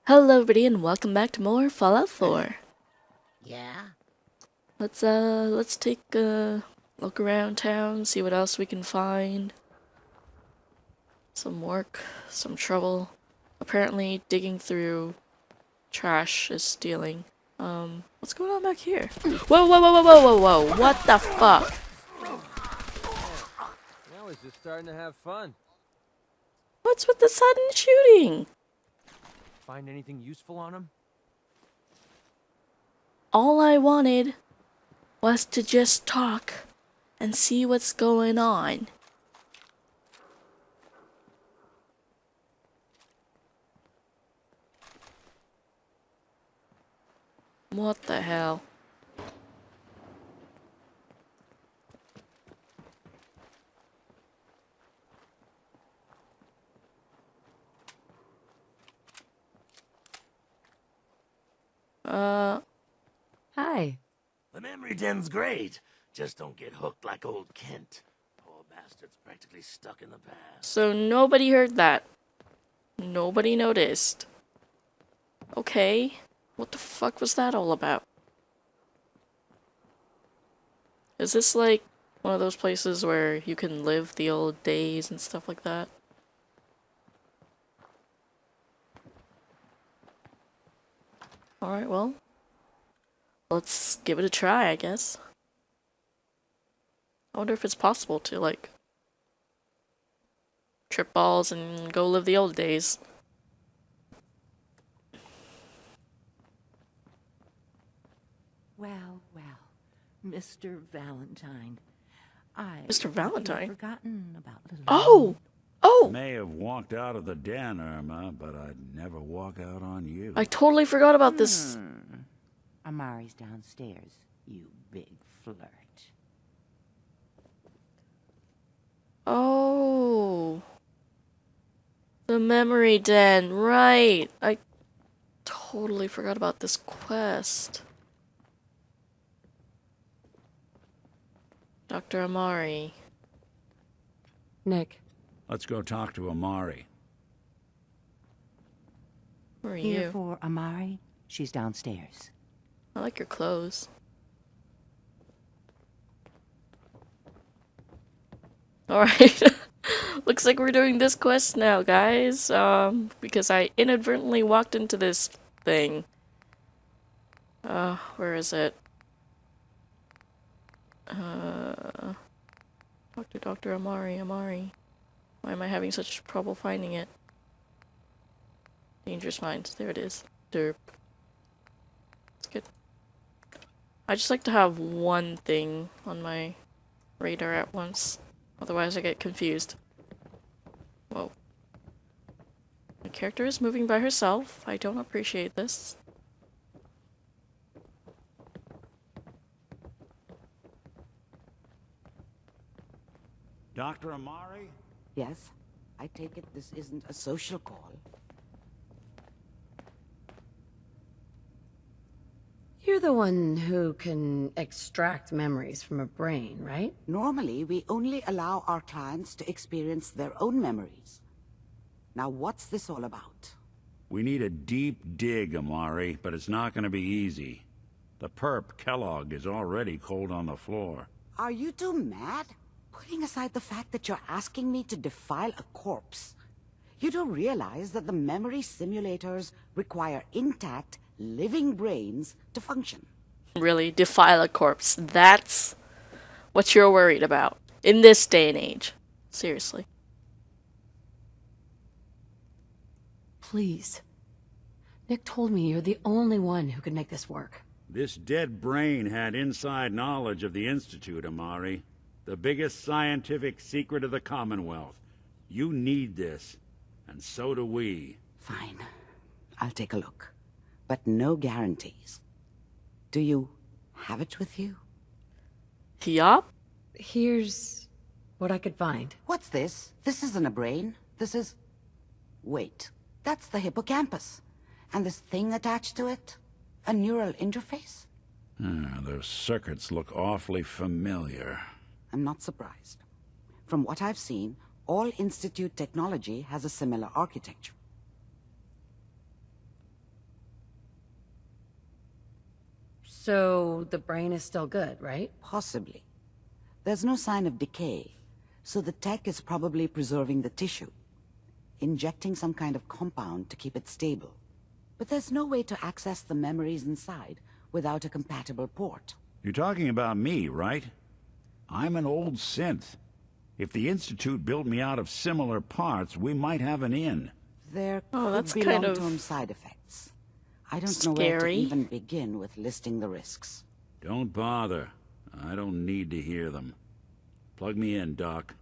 Hello everybody and welcome back to more Fallout 4. Yeah? Let's take a look around town, see what else we can find. Some work, some trouble. Apparently digging through trash is stealing. What's going on back here? Whoa, whoa, whoa, whoa, whoa, whoa, whoa, what the fuck? Now he's just starting to have fun. What's with the sudden shooting? Find anything useful on him? All I wanted was to just talk and see what's going on. What the hell? Hi. The memory den's great. Just don't get hooked like old Kent. Poor bastard's practically stuck in the past. So nobody heard that. Nobody noticed. Okay. What the fuck was that all about? Is this like one of those places where you can live the old days and stuff like that? Alright, well. Let's give it a try, I guess. I wonder if it's possible to, like, trip balls and go live the old days. Well, Mr. Valentine. Mr. Valentine? Forgotten about little. Oh! Oh! May have walked out of the den, Irma, but I'd never walk out on you. I totally forgot about this. Amari's downstairs, you big flirt. Oh. The memory den, right. I totally forgot about this quest. Dr. Amari. Nick. Let's go talk to Amari. Who are Here you? for Amari. She's downstairs. I like your clothes. Alright. Looks like we're doing this quest now, guys. Because I inadvertently walked into this thing. Where is it? Dr. Amari. Why am I having such trouble finding it? Dangerous Minds. There it is. Derp. It's good. I just like to have one thing on my radar at once. Otherwise I get confused. Whoa. My character is moving by herself. I don't appreciate this. Dr. Amari? Yes? I take it this isn't a social call. You're the one who can extract memories from a brain, right? Normally, we only allow our clients to experience their own memories. Now, what's this all about? We need a deep dig, Amari, but it's not gonna be easy. The perp, Kellogg, is already cold on the floor. Are you two mad? Putting aside the fact that you're asking me to defile a corpse, you don't realize that the memory simulators require intact, living brains to function. Really, defile a corpse. That's what you're worried about in this day and age. Seriously. Please. Nick told me you're the only one who could make this work. This dead brain had inside knowledge of the Institute, Amari. The biggest scientific secret of the Commonwealth. You need this, and so do we. Fine. I'll take a look. But no guarantees. Do you have it with you? Yup. Here's what I could find. What's this? This isn't a brain. This is... Wait. That's the hippocampus. And this thing attached to it? A neural interface? Those circuits look awfully familiar. I'm not surprised. From what I've seen, all Institute technology has a similar architecture. So the brain is still good, right? Possibly. There's no sign of decay, so the tech is probably preserving the tissue, injecting some kind of compound to keep it stable. But there's no way to access the memories inside without a compatible port. You're talking about me, right? I'm an old synth. If the Institute built me out of similar parts, we might have an in. There Oh, could that's be kind of long-term side effects. I don't know where to scary. even begin with listing the risks. Don't bother. I don't need to hear them. Plug me in, Doc.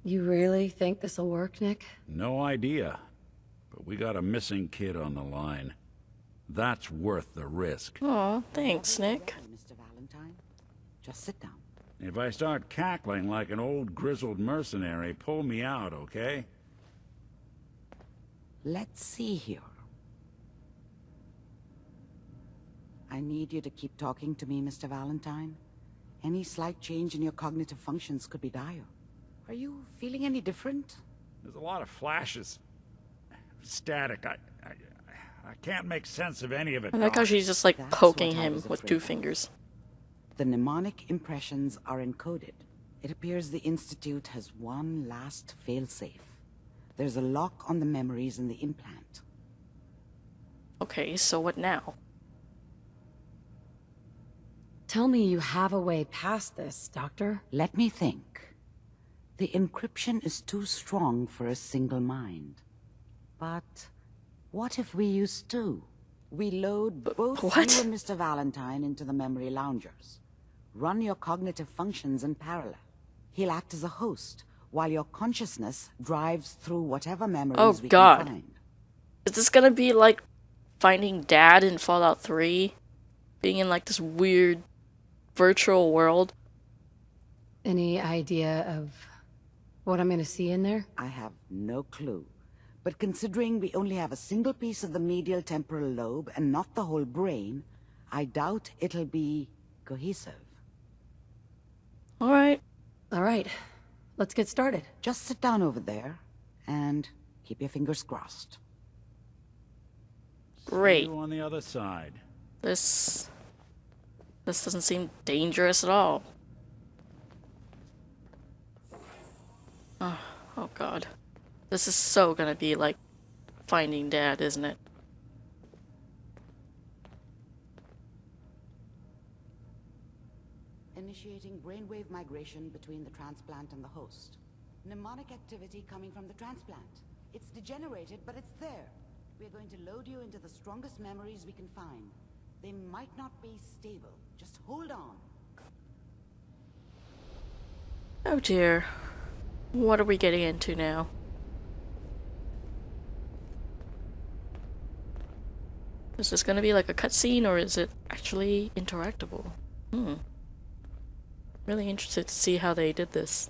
You really think this'll work, Nick? No idea. But we got a missing kid on the line. That's worth the risk. Aw, thanks, Nick. Mr. Valentine, just sit down. If I start cackling like an old grizzled mercenary, pull me out, okay? Let's see here. I need you to keep talking to me, Mr. Valentine. Any slight change in your cognitive functions could be dire. Are you feeling any different? There's a lot of flashes. Static. I can't make sense of any of it. I like how Doc. she's just like That's poking what I him was with afraid 2 of. fingers. The mnemonic impressions are encoded. It appears the Institute has one last failsafe. There's a lock on the memories in the implant. Okay, so what now? Tell me you have a way past this, Doctor. Let me think. The encryption is too strong for a single mind. But what if we use 2? We load both what? you and Mr. Valentine into the memory loungers. Run your cognitive functions in parallel. He'll act as a host, while your consciousness drives through whatever memories we God. can find. Is this gonna be like finding Dad in Fallout 3? Being in like this weird virtual world? Any idea of what I'm gonna see in there? I have no clue. But considering we only have a single piece of the medial temporal lobe and not the whole brain, I doubt it'll be cohesive. Alright. All right, let's get started. Just sit down over there and keep your fingers crossed. Great. See you on the other side. This doesn't seem dangerous at all. Oh god. This is so gonna be like Finding Dad, isn't it? Initiating brainwave migration between the transplant and the host. Mnemonic activity coming from the transplant. It's degenerated, but it's there. We're going to load you into the strongest memories we can find. They might not be stable. Just hold on. Oh dear. What are we getting into now? Is this gonna be like a cutscene or is it actually interactable? Really interested to see how they did this.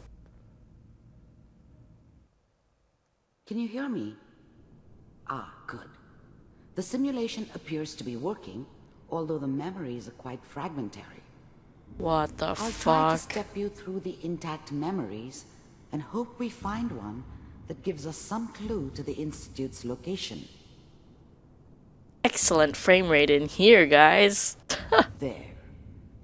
Can you hear me? Ah, good. The simulation appears to be working, although the memories are quite fragmentary. What the I'll try to fuck? step you through the intact memories and hope we find one that gives us some clue to the Institute's location. Excellent frame rate in here, guys. There.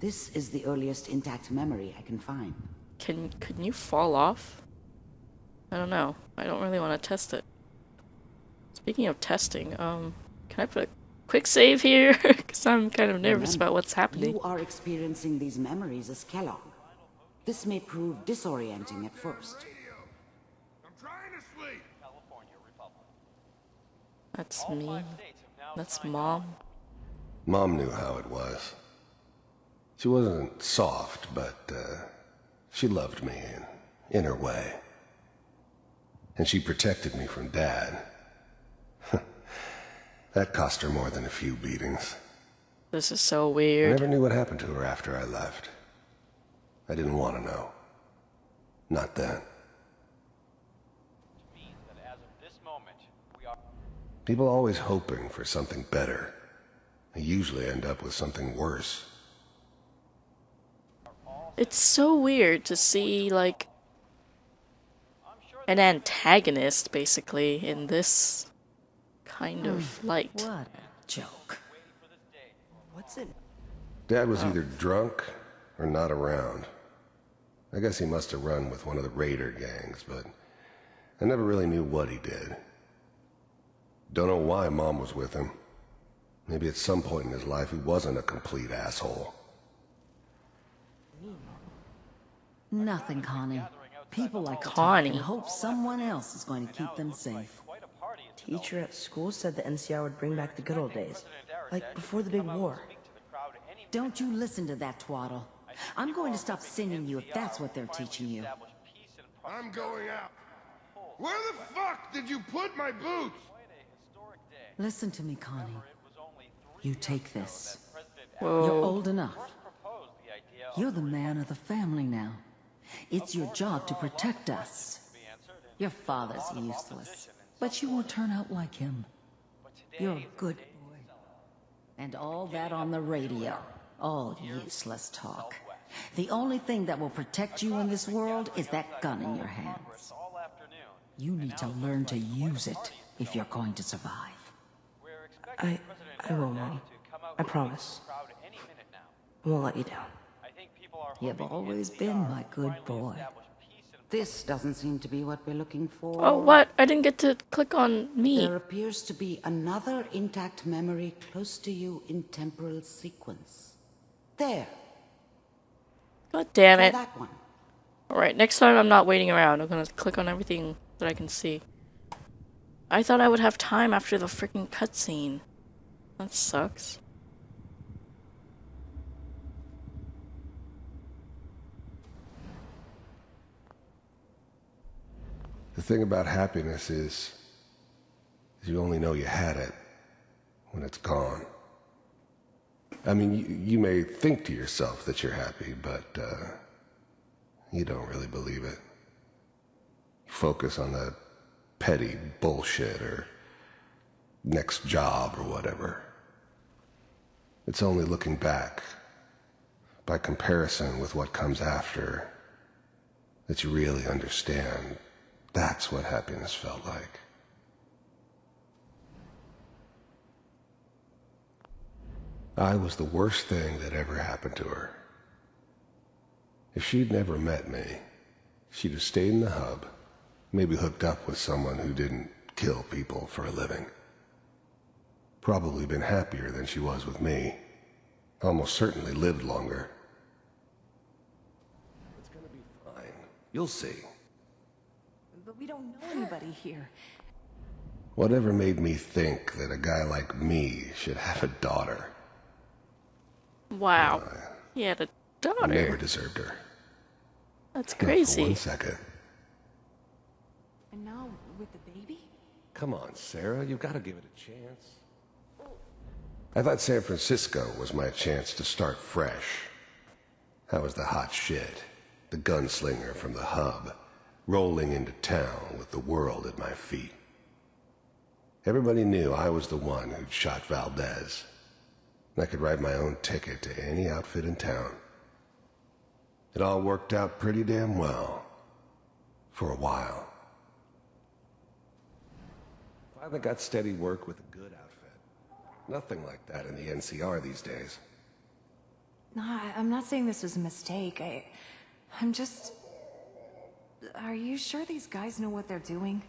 This is the earliest intact memory I can find. Can you fall off? I don't know. I don't really want to test it. Speaking of testing, can I put a quick save here? Because I'm kind of nervous Remember, about what's happening. You are experiencing these memories as Kellogg. This may prove disorienting at first. I'm trying to sleep. That's me. That's Mom. Mom knew how it was. She wasn't soft, but she loved me in her way. And she protected me from Dad. That cost her more than a few beatings. This is so I weird. never knew what happened to her after I left. I didn't want to know. Not then. People always hoping for something better. They usually end up with something worse. It's so weird to see, like, an antagonist, basically, in this kind of light. What a joke. What's it? Dad was either drunk or not around. I guess he must have run with one of the raider gangs, but I never really knew what he did. Don't know why Mom was with him. Maybe at some point in his life he wasn't a complete asshole. Nothing, Connie. People like to talk Connie. and hope someone else is going to keep them safe. Teacher at school said the NCR would bring back the good old days. Like before the big war. Don't you listen to that twaddle. I'm going to stop singing you if that's what they're teaching you. I'm going out. Where the fuck did you put my boots? Listen to me, Connie. You take this. Whoa. You're old enough. You're the man of the family now. It's your job to protect us. Your father's useless, but you won't turn out like him. You're a good boy. And all that on the radio. All useless talk. The only thing that will protect you in this world is that gun in your hands. You need to learn to use it if you're going to survive. I will, Mom. I promise. I won't let you down. You've always been my good boy. This doesn't seem to be what we're looking for. Oh, what? I didn't get to click on me. There appears to be another intact memory close to you in temporal sequence. There. God damn Try it. that one. Alright, next time I'm not waiting around. I'm gonna click on everything that I can see. I thought I would have time after the freaking cutscene. That sucks. The thing about happiness is you only know you had it when it's gone. I mean, you may think to yourself that you're happy, but you don't really believe it. You focus on that petty bullshit or next job or whatever. It's only looking back, by comparison with what comes after, that you really understand that's what happiness felt like. I was the worst thing that ever happened to her. If she'd never met me, she'd have stayed in the hub, maybe hooked up with someone who didn't kill people for a living. Probably been happier than she was with me. Almost certainly lived longer. It's gonna be fine. You'll see. But we don't know anybody here. Whatever made me think that a guy like me should have a daughter? Wow. He had a daughter. Never deserved her. That's Not for crazy. 1 second. And now with the baby? Come on, Sarah, you've got to give it a chance. I thought San Francisco was my chance to start fresh. I was the hot shit, the gunslinger from the hub, rolling into town with the world at my feet. Everybody knew I was the one who'd shot Valdez. And I could write my own ticket to any outfit in town. It all worked out pretty damn well. For a while. Finally got steady work with a good outfit. Nothing like that in the NCR these days. No, I'm not saying this was a mistake. I'm just... Are you sure these guys know what they're doing?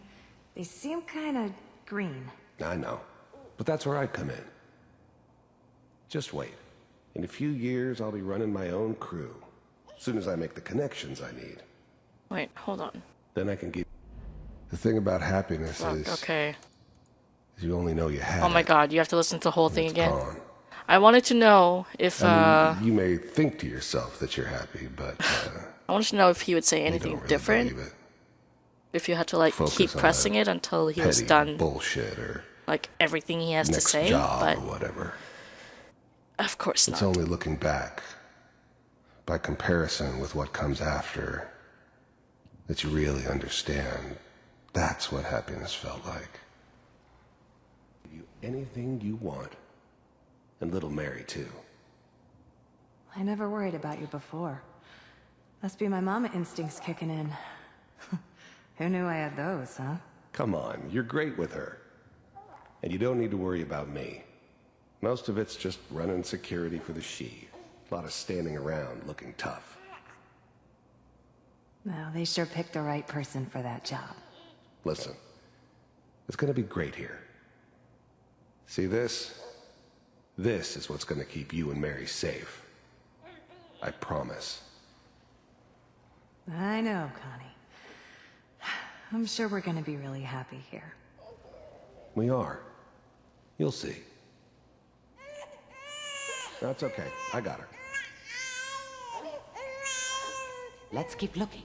They seem kind of green. I know. But that's where I come in. Just wait. In a few years, I'll be running my own crew. As soon as I make the connections I need. Wait, hold on. Then I can give... The thing about happiness Fuck, is... okay. You only know you had Oh my it. god, you have to listen to the whole thing It's again. gone. I wanted to know if, I mean, you may think to yourself that you're happy, but... I wanted to know if he would say you anything don't really different. believe it. If you had to, like, Focus keep on pressing that it until he was petty done, bullshit or like, everything he has to next say, job but or whatever. of course It's not. only looking back, by comparison with what comes after, that you really understand that's what happiness felt like. Give you anything you want, and little Mary too. I never worried about you before. Must be my mama instincts kicking in. Who knew I had those, huh? Come on, you're great with her. And you don't need to worry about me. Most of it's just running security for the She. A lot of standing around looking tough. Well, they sure picked the right person for that job. Listen, it's gonna be great here. See this? This is what's gonna keep you and Mary safe. I promise. I know, Connie. I'm sure we're gonna be really happy here. We are. You'll see. That's okay. I got her. Let's keep looking.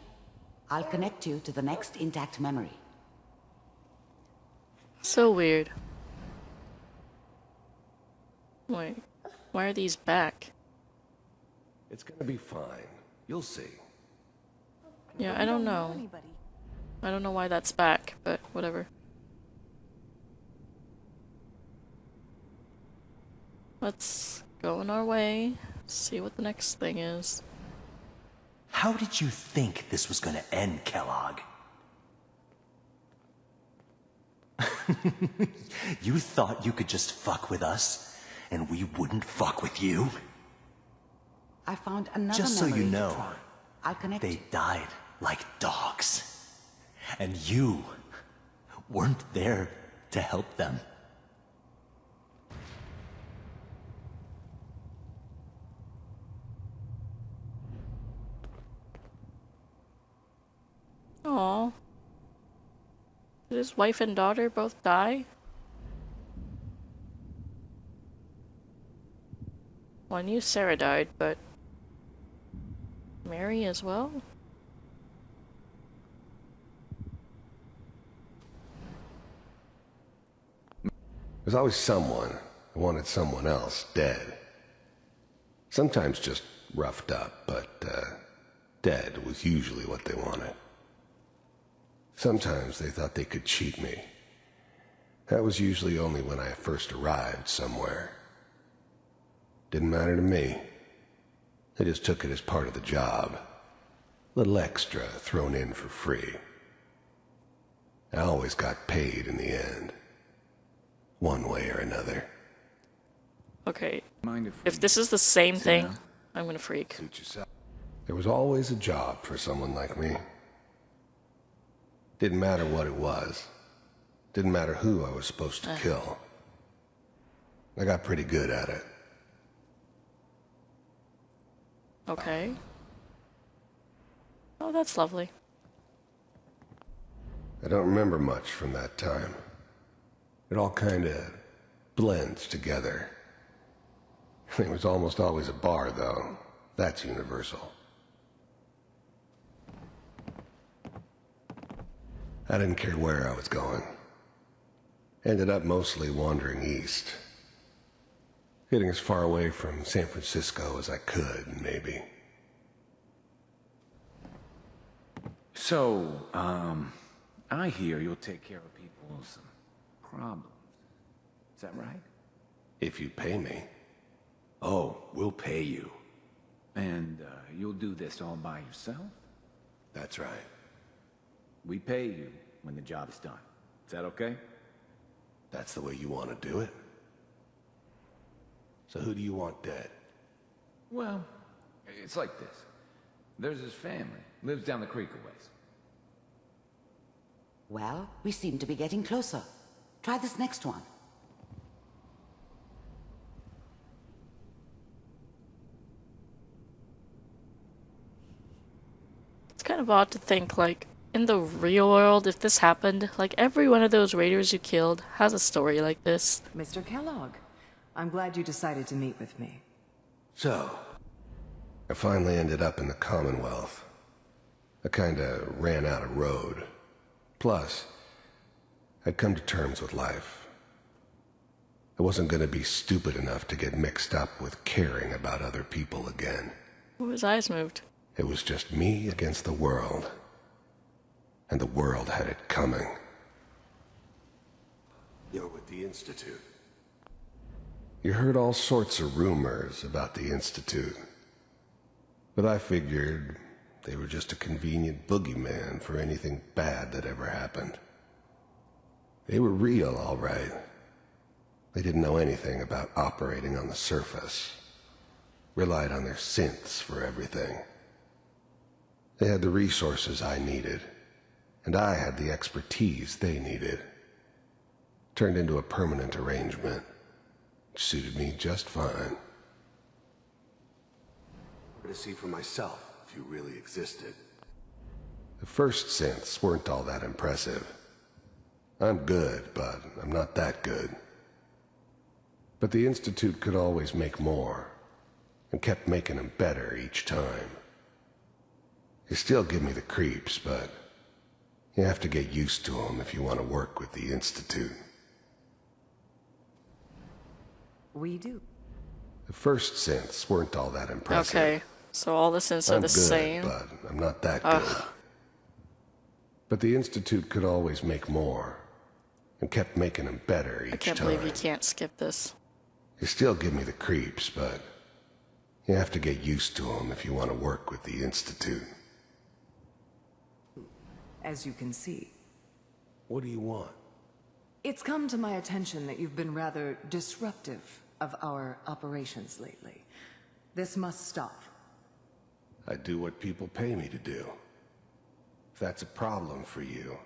I'll connect you to the next intact memory. So weird. Wait, why are these back? It's gonna be fine. You'll see. Yeah, I don't know. I don't know why that's back, but whatever. Let's go on our way, see what the next thing is. How did you think this was gonna end, Kellogg? You thought you could just fuck with us, and we wouldn't fuck with you? I found another Just so memory you to know, try. I'll connect they you. died like dogs. And you weren't there to help them. Aw. Did his wife and daughter both die? Well, I knew Sarah died, but Mary as well? There's always someone who wanted someone else dead. Sometimes just roughed up, but dead was usually what they wanted. Sometimes they thought they could cheat me. That was usually only when I first arrived somewhere. Didn't matter to me. I just took it as part of the job. Little extra thrown in for free. I always got paid in the end. One way or another. Okay, if this is the same thing, I'm gonna freak. Suit yourself. There was always a job for someone like me. Didn't matter what it was. Didn't matter who I was supposed to kill. I got pretty good at it. Okay. Oh, that's lovely. I don't remember much from that time. It all kind of blends together. There was almost always a bar, though. That's universal. I didn't care where I was going. Ended up mostly wandering east. Getting as far away from San Francisco as I could, maybe. So, I hear you'll take care of people's problems. Is that right? If you pay me. Oh, we'll pay you. And, you'll do this all by yourself? That's right. We pay you when the job is done. Is that okay? That's the way you want to do it? So who do you want dead? Well, it's like this. There's his family. Lives down the creek a ways. Well, we seem to be getting closer. Try this next one. It's kind of odd to think, like, in the real world, if this happened, like, every one of those raiders you killed has a story like this. Mr. Kellogg, I'm glad you decided to meet with me. So, I finally ended up in the Commonwealth. I kinda ran out of road. Plus, I'd come to terms with life. I wasn't gonna be stupid enough to get mixed up with caring about other people again. Oh, his eyes moved. It was just me against the world. And the world had it coming. You're with the Institute. You heard all sorts of rumors about the Institute. But I figured they were just a convenient boogeyman for anything bad that ever happened. They were real, all right. They didn't know anything about operating on the surface. Relied on their synths for everything. They had the resources I needed, and I had the expertise they needed. Turned into a permanent arrangement, which suited me just fine. To see for myself if you really existed. The first synths weren't all that impressive. I'm good, but I'm not that good. But the Institute could always make more, and kept making them better each time. They still give me the creeps, but you have to get used to them if you want to work with the Institute. We do. The first synths weren't all that impressive. Okay, so all the synths are I'm the good, same. but I'm not that good. But the Institute could always make more, and kept making them better each time. I can't believe you can't skip this. They still give me the creeps, but you have to get used to them if you want to work with the Institute. As you can see. What do you want? It's come to my attention that you've been rather disruptive of our operations lately. This must stop. I do what people pay me to do. If that's a problem for you,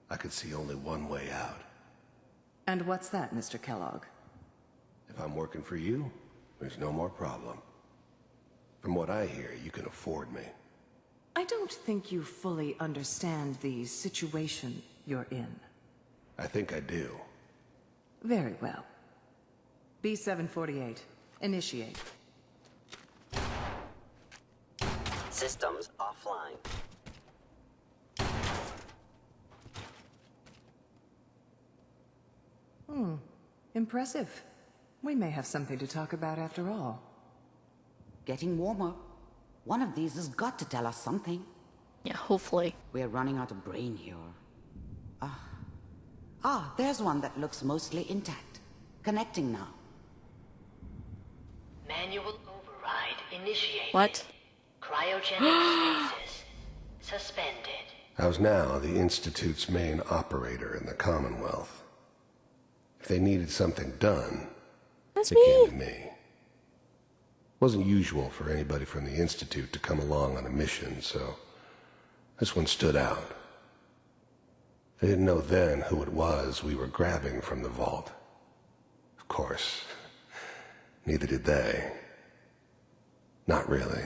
I could see only one way out. And what's that, Mr. Kellogg? If I'm working for you, there's no more problem. From what I hear, you can afford me. I don't think you fully understand the situation you're in. I think I do. Very well. B-748, initiate. Systems offline. Impressive. We may have something to talk about after all. Getting warmer. One of these has got to tell us something. Yeah, hopefully. We're running out of brain here. There's one that looks mostly intact. Connecting now. Manual override initiated. What? Cryogenic stasis suspended. I was now the Institute's main operator in the Commonwealth. If they needed something done, That's they me. came to me. Wasn't usual for anybody from the Institute to come along on a mission, so this one stood out. They didn't know then who it was we were grabbing from the vault. Of course, neither did they. Not really.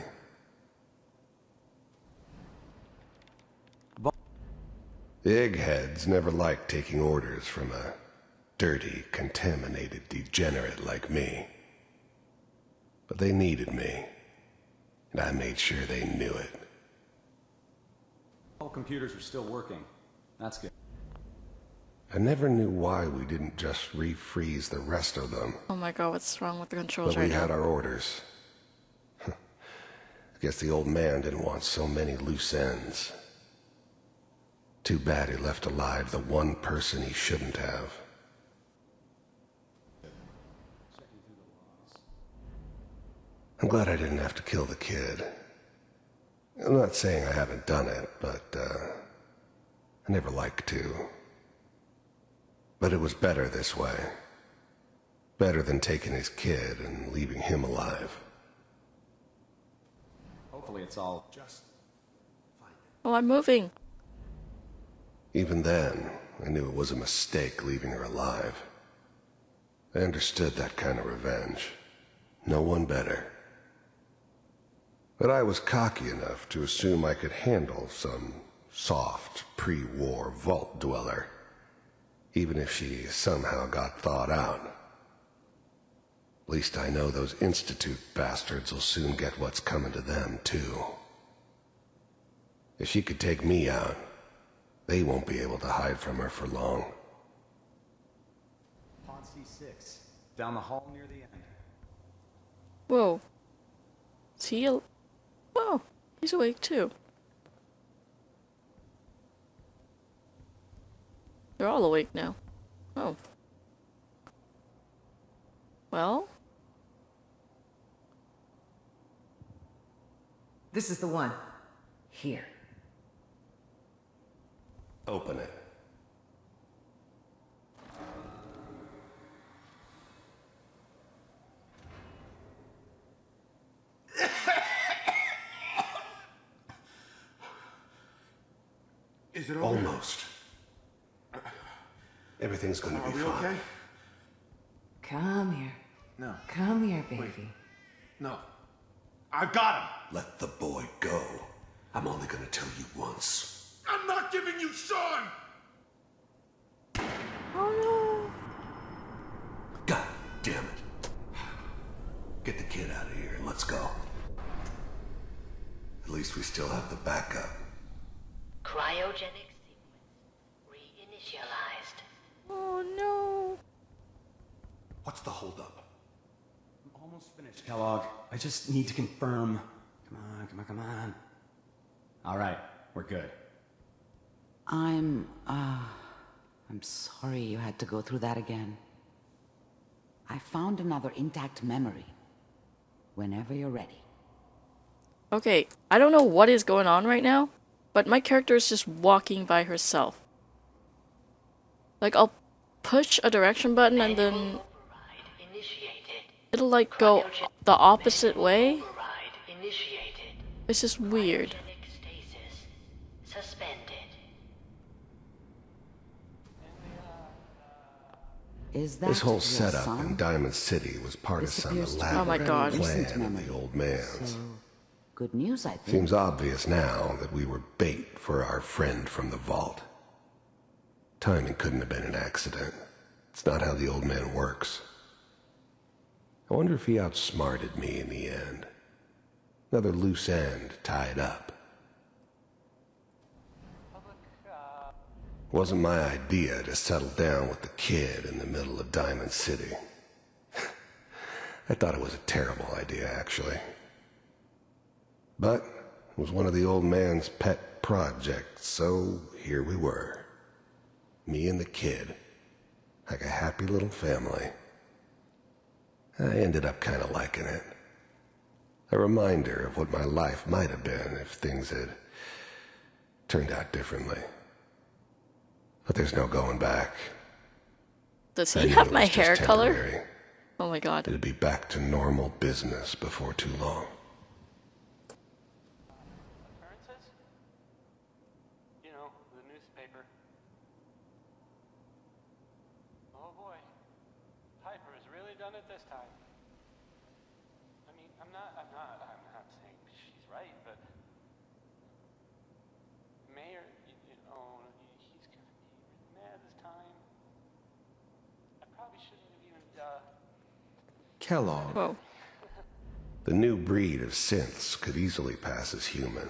The eggheads never liked taking orders from a dirty, contaminated degenerate like me. But they needed me, and I made sure they knew it. All computers are still working. That's good. I never knew why we didn't just refreeze the rest of them. Oh my god, what's wrong with the controls But right we now? had our orders. I guess the old man didn't want so many loose ends. Too bad he left alive the one person he shouldn't have. I'm glad I didn't have to kill the kid. I'm not saying I haven't done it, but I never liked to. But it was better this way. Better than taking his kid and leaving him alive. Hopefully it's all just Oh, I'm moving. Even then, I knew it was a mistake leaving her alive. I understood that kind of revenge. No one better. But I was cocky enough to assume I could handle some soft, pre-war vault dweller, even if she somehow got thawed out. At least I know those Institute bastards will soon get what's coming to them, too. If she could take me out, they won't be able to hide from her for long. Pod C6, down the hall near the end. Whoa. Is he Oh, he's awake too. They're all awake now. Oh. Well? This is the one. Here. Open it. Is it over? Almost. Everything's gonna be Are we fine. okay? Come here. No. Come here, baby. No. I've got him. Let the boy go. I'm only gonna tell you once. I'm not giving you Sean! Oh God damn it. Get the kid out of here and let's go. At least we still have the backup. Cryogenic sequence reinitialized. no. Oh no. What's the holdup? I'm almost finished, Kellogg. I just need to confirm. Come on, come on, come on. All right, we're good. I'm sorry you had to go through that again. I found another intact memory. Whenever you're ready. Okay, I don't know what is going on right now, but my character is just walking by herself. Like, I'll push a direction button and then it'll like go the opposite way. It's just weird. Suspended. Is that This whole your setup son? in Diamond City was part of some Disappears to be Oh my elaborate God. plan of the old man's. So, good news, I think. Seems obvious now that we were bait for our friend from the vault. Timing couldn't have been an accident. It's not how the old man works. I wonder if he outsmarted me in the end. Another loose end tied up. Wasn't my idea to settle down with the kid in the middle of Diamond City. I thought it was a terrible idea, actually. But it was one of the old man's pet projects, so here we were. Me and the kid. Like a happy little family. I ended up kind of liking it. A reminder of what my life might have been if things had turned out differently. But there's no going back. Does I he knew have it my was just hair color? temporary. Oh my God. It'd be back to normal business before too long. Appearances? You know, the newspaper. Oh boy. Piper has really done it this time. I mean, I'm not saying she's right, but Mayor, you know, he's gonna be mad this time. I probably shouldn't have even, Kellogg. Whoa. The new breed of synths could easily pass as human.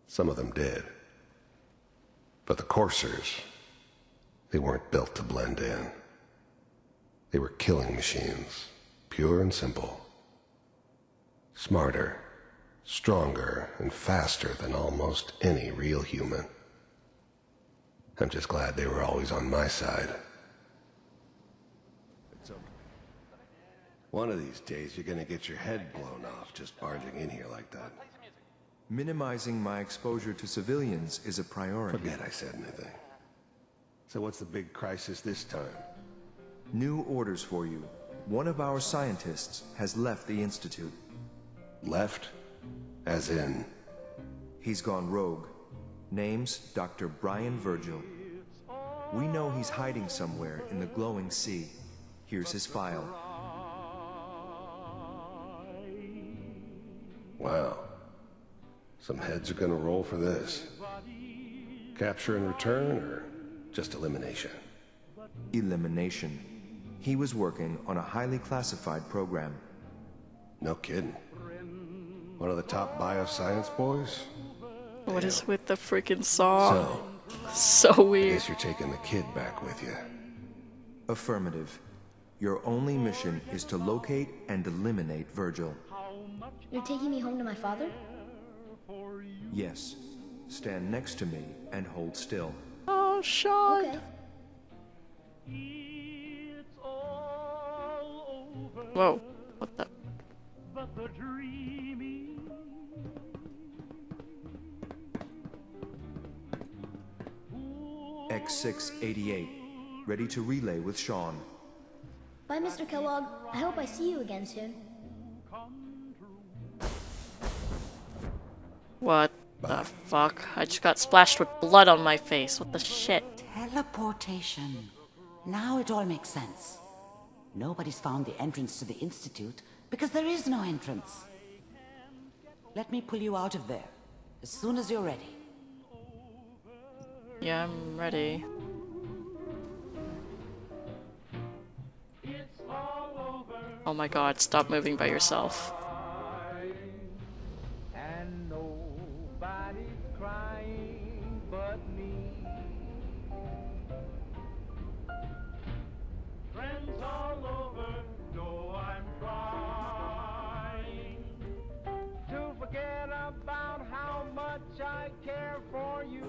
Some of them did. But the coursers, they weren't built to blend in. They were killing machines, pure and simple. Smarter, stronger, and faster than almost any real human. I'm just glad they were always on my side. It's okay. One of these days, you're gonna get your head blown off just barging in here like that. Minimizing my exposure to civilians is a priority. Forget I said anything. So what's the big crisis this time? New orders for you. One of our scientists has left the Institute. Left? As in? He's gone rogue. Name's Dr. Brian Virgil. We know he's hiding somewhere in the glowing sea. Here's his file. Wow. Some heads are gonna roll for this. Capture and return, or just elimination? Elimination. He was working on a highly classified program. No kidding. One of the top bioscience boys? What is with the freaking song? So I weird. guess you're taking the kid back with you. Affirmative. Your only mission is to locate and eliminate Virgil. You're taking me home to my father? Yes. Stand next to me and hold still. Oh, Sean. Okay. Whoa. What the? X688. Ready to relay with Sean. Bye, Mr. Kellogg. I hope I see you again soon. What? Bye. Fuck. I just got splashed with blood on my face. What the shit? Teleportation. Now it all makes sense. Nobody's found the entrance to the Institute because there is no entrance. Let me pull you out of there as soon as you're ready. Yeah, I'm ready. Oh my god, stop moving by yourself. And nobody's crying but me. Friends all over know I'm trying To forget about how much I care for you.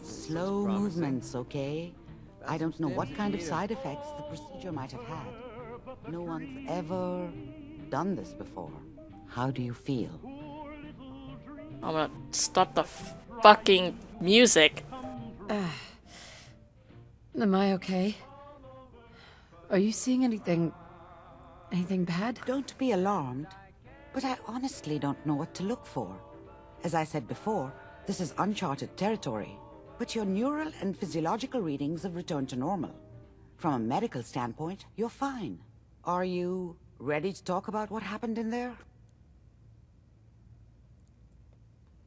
Slow movements, okay? I don't know what kind of side effects the procedure might have had. No one's ever done this before. How do you feel? I'm gonna stop the fucking music. Am I okay? Are you seeing anything bad? Don't be alarmed, but I honestly don't know what to look for. As I said before, this is uncharted territory, but your neural and physiological readings have returned to normal. From a medical standpoint, you're fine. Are you ready to talk about what happened in there?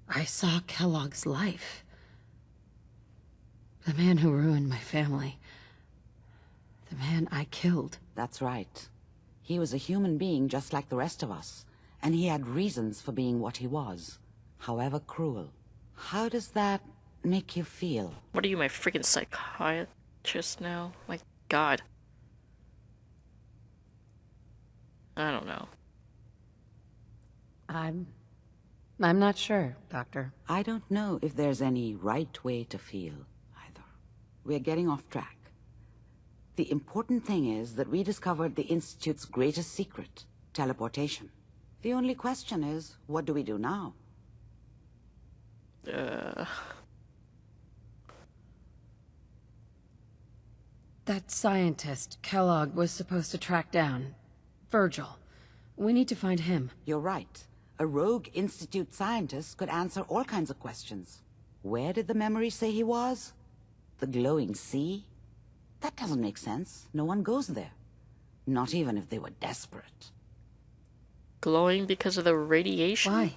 I saw Kellogg's life. The man who ruined my family. The man I killed. That's right. He was a human being just like the rest of us, and he had reasons for being what he was, however cruel. How does that make you feel? What are you, my freaking psychiatrist now? My god. I don't know. I'm not sure, Doctor. I don't know if there's any right way to feel, either. We're getting off track. The important thing is that we discovered the Institute's greatest secret, teleportation. The only question is, what do we do now? That scientist Kellogg was supposed to track down. Virgil. We need to find him. You're right. A rogue Institute scientist could answer all kinds of questions. Where did the memory say he was? The glowing sea? That doesn't make sense. No one goes there. Not even if they were desperate. Glowing because of the radiation? Why?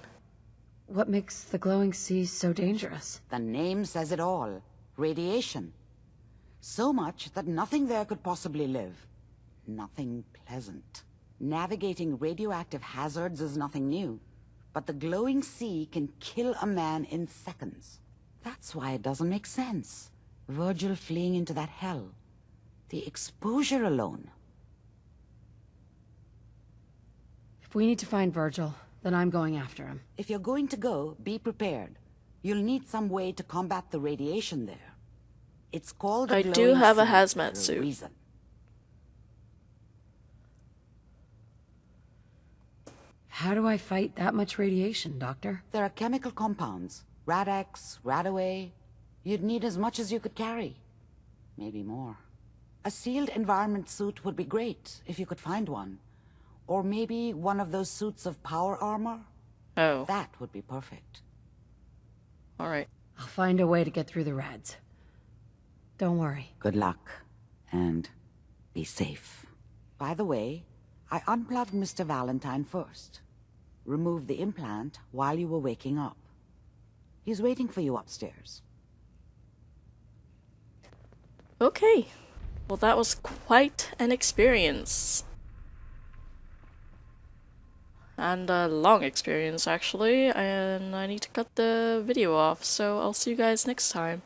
What makes the glowing sea so dangerous? The name says it all. Radiation. So much that nothing there could possibly live. Nothing pleasant. Navigating radioactive hazards is nothing new. But the glowing sea can kill a man in seconds. That's why it doesn't make sense. Virgil fleeing into that hell. The exposure alone. If we need to find Virgil, then I'm going after him. If you're going to go, be prepared. You'll need some way to combat the radiation there. It's called a I glowing do have a sea hazmat for a suit. reason. How do I fight that much radiation, Doctor? There are chemical compounds. Rad-X, Radaway. You'd need as much as you could carry. Maybe more. A sealed environment suit would be great, if you could find one. Or maybe one of those suits of power armor. Oh. That would be perfect. Alright. I'll find a way to get through the rads. Don't worry. Good luck. And be safe. By the way, I unplugged Mr. Valentine first. Removed the implant while you were waking up. He's waiting for you upstairs. Okay. Well, that was quite an experience. And a long experience, actually. And I need to cut the video off, so I'll see you guys next time.